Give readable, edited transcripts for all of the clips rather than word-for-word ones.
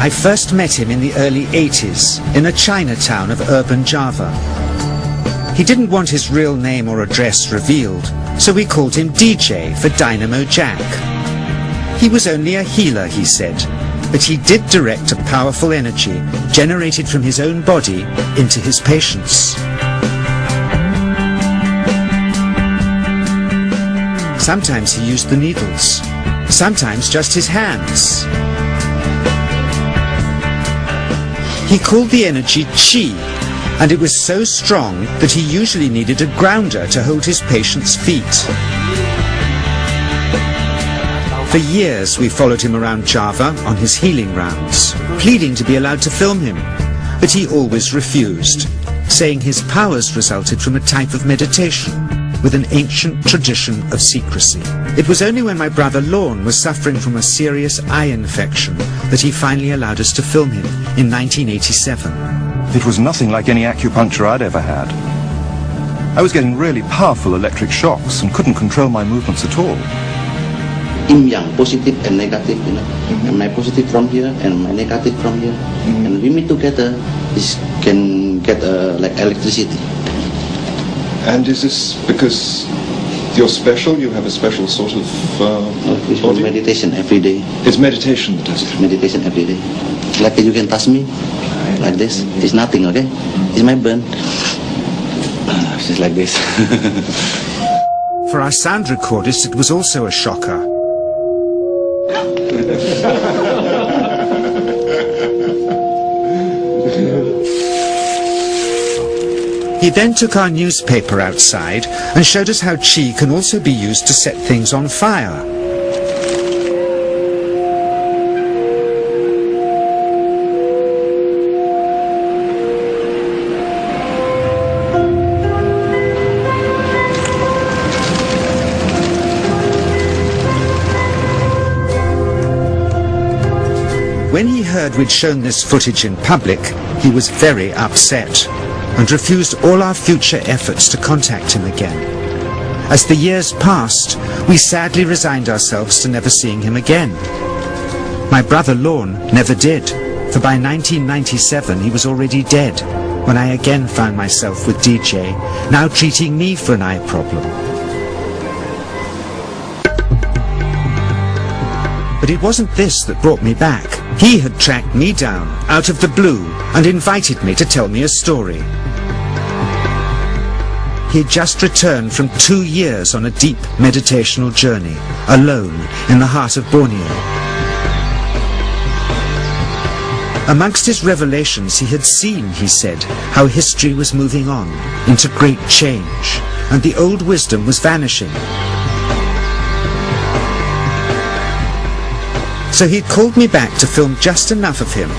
I first met him in the early 80s in a Chinatown of urban Java. He didn't want his real name or address revealed, so we called him DJ for Dynamo Jack. He was only a healer, he said, but he did direct a powerful energy generated from his own body into his patients. Sometimes he used the needles, sometimes just his hands. He called the energy Qi, and it was so strong that he usually needed a grounder to hold his patients' feet. For years we followed him around Java on his healing rounds, pleading to be allowed to film him, but he always refused, saying his powers resulted from a type of meditation with an ancient tradition of secrecy. It was only when my brother Lorne was suffering from a serious eye infection that he finally allowed us to film him in 1987. It was nothing like any acupuncture I'd ever had. I was getting really powerful electric shocks and couldn't control my movements at all. Yin yang, positive and negative, you know. And my positive from here and my negative from here. And we meet together, this can get like electricity. And is this because you're special? You have a special sort of it's body? Meditation every day. It's meditation that does it? Meditation every day. Like you can touch me, like this. It's nothing, okay? It's my burn. Just like this. For our sound recordist, it was also a shocker. He then took our newspaper outside and showed us how Qi can also be used to set things on fire. When he heard we'd shown this footage in public, he was very upset and refused all our future efforts to contact him again. As the years passed, we sadly resigned ourselves to never seeing him again. My brother Lorne never did, for by 1997 he was already dead, when I again found myself with DJ, now treating me for an eye problem. But it wasn't this that brought me back. He had tracked me down out of the blue and invited me to tell me a story. He had just returned from 2 years on a deep meditational journey, alone in the heart of Borneo. Amongst his revelations he had seen, he said, how history was moving on into great change, and the old wisdom was vanishing. So he'd called me back to film just enough of him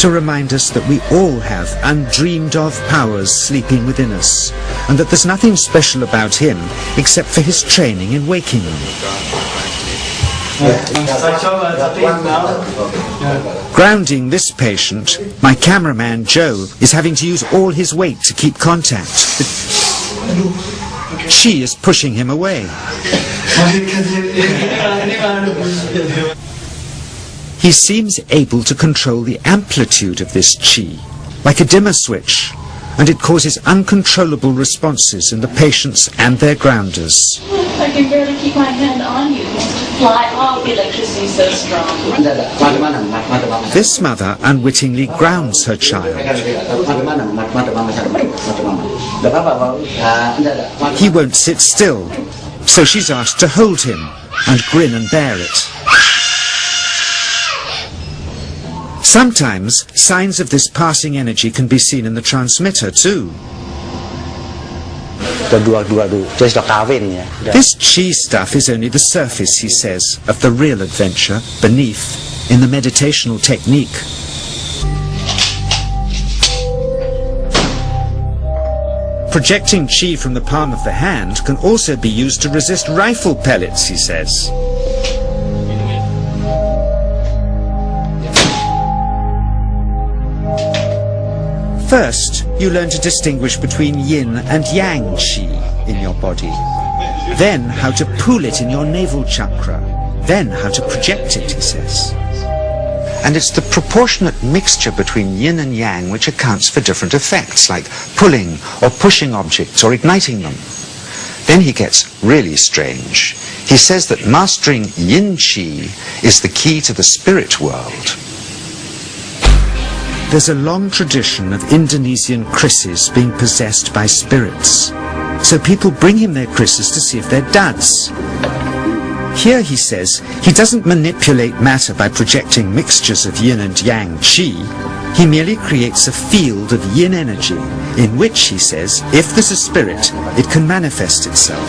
to remind us that we all have undreamed of powers sleeping within us, and that there's nothing special about him except for his training in waking them. Grounding this patient, my cameraman Joe is having to use all his weight to keep contact. Qi is pushing him away. He seems able to control the amplitude of this Qi, like a dimmer switch, and it causes uncontrollable responses in the patients and their grounders. I can barely keep my hand on you. Fly off, the electricity is so strong. This mother unwittingly grounds her child. He won't sit still, so she's asked to hold him and grin and bear it. Sometimes signs of this passing energy can be seen in the transmitter too. This Qi stuff is only the surface, he says, of the real adventure beneath, in the meditational technique. Projecting Qi from the palm of the hand can also be used to resist rifle pellets, he says. First, you learn to distinguish between yin and yang Qi in your body. Then how to pool it in your navel chakra. Then how to project it, he says. and it's the proportionate mixture between yin and yang which accounts for different effects, like pulling or pushing objects or igniting them. Then he gets really strange. He says that mastering yin qi is the key to the spirit world. There's a long tradition of Indonesian krisis being possessed by spirits. So people bring him their krisis to see if they're duds. Here he says he doesn't manipulate matter by projecting mixtures of yin and yang qi. He merely creates a field of yin energy in which, he says, if there's a spirit, it can manifest itself.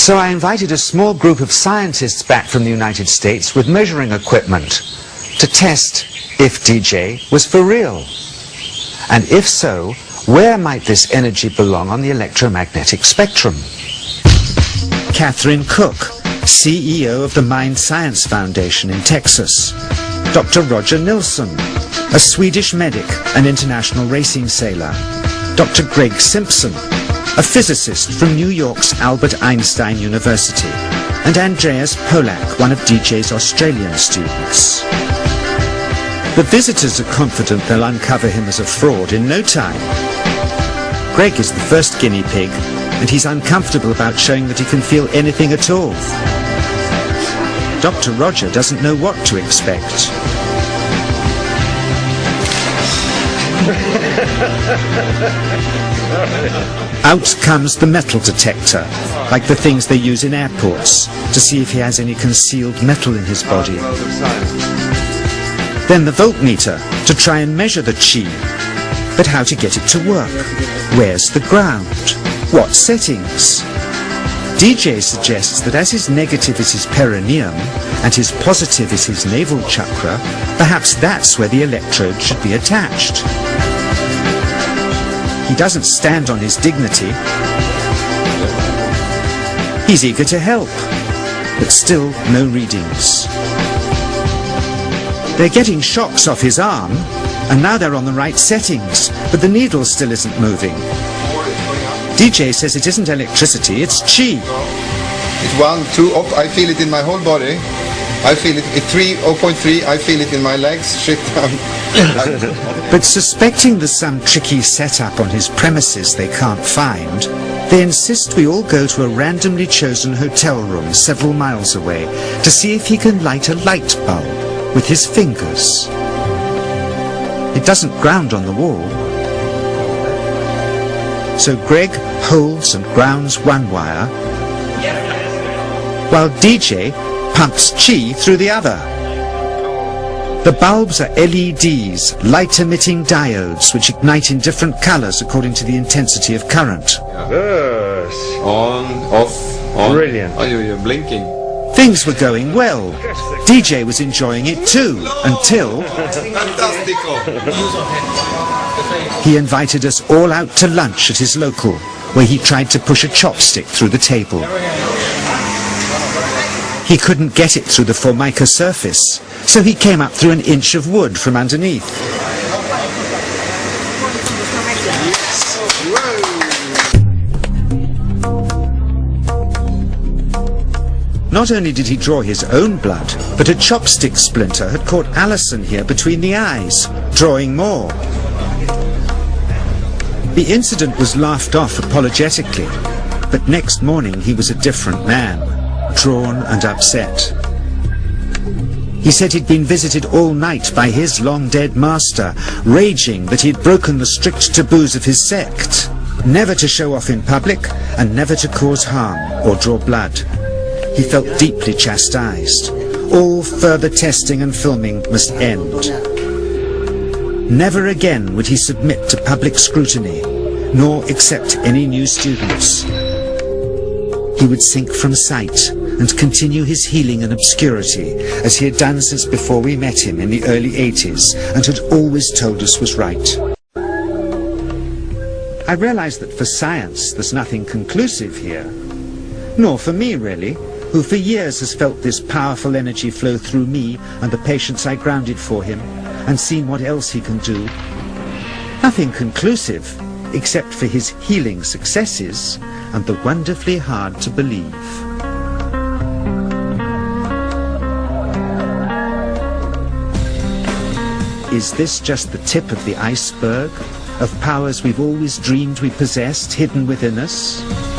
So I invited a small group of scientists back from the United States with measuring equipment to test if DJ was for real. And if so, where might this energy belong on the electromagnetic spectrum? Catherine Cook, CEO of the Mind Science Foundation in Texas. Dr. Roger Nilsson, a Swedish medic and international racing sailor. Dr. Greg Simpson, a physicist from New York's Albert Einstein University, and Andreas Polak, one of DJ's Australian students. The visitors are confident they'll uncover him as a fraud in no time. Greg is the first guinea pig, and he's uncomfortable about showing that he can feel anything at all. Dr. Roger doesn't know what to expect. Out comes the metal detector, like the things they use in airports, to see if he has any concealed metal in his body. Then the voltmeter, to try and measure the qi. But how to get it to work? Where's the ground? What settings? DJ suggests that as his negative is his perineum, and his positive is his navel chakra, perhaps that's where the electrode should be attached. He doesn't stand on his dignity. He's eager to help, but still no readings. They're getting shocks off his arm, and now they're on the right settings, but the needle still isn't moving. DJ says it isn't electricity, it's qi. It's 1, 2, up, I feel it in my whole body. I feel it at 3, 0.3, I feel it in my legs, shit. But suspecting there's some tricky setup on his premises they can't find, they insist we all go to a randomly chosen hotel room several miles away to see if he can light a light bulb with his fingers. It doesn't ground on the wall. So Greg holds and grounds one wire, while DJ pumps qi through the other. The bulbs are LEDs, light-emitting diodes, which ignite in different colors according to the intensity of current. Yes. On, off, on. Brilliant. Oh, you're blinking. Things were going well. DJ was enjoying it too, until Fantastico. he invited us all out to lunch at his local, where he tried to push a chopstick through the table. He couldn't get it through the formica surface, so he came up through an inch of wood from underneath. Not only did he draw his own blood, but a chopstick splinter had caught Alison here between the eyes, drawing more. The incident was laughed off apologetically, but next morning he was a different man, drawn and upset. He said he'd been visited all night by his long-dead master, raging that he'd broken the strict taboos of his sect, never to show off in public and never to cause harm or draw blood. He felt deeply chastised. All further testing and filming must end. Never again would he submit to public scrutiny, nor accept any new students. He would sink from sight and continue his healing in obscurity, as he had done since before we met him in the early 80s, and had always told us was right. I realize that for science there's nothing conclusive here. Nor for me, really, who for years has felt this powerful energy flow through me and the patients I grounded for him, and seen what else he can do. Nothing conclusive, except for his healing successes and the wonderfully hard to believe. Is this just the tip of the iceberg, of powers we've always dreamed we possessed hidden within us?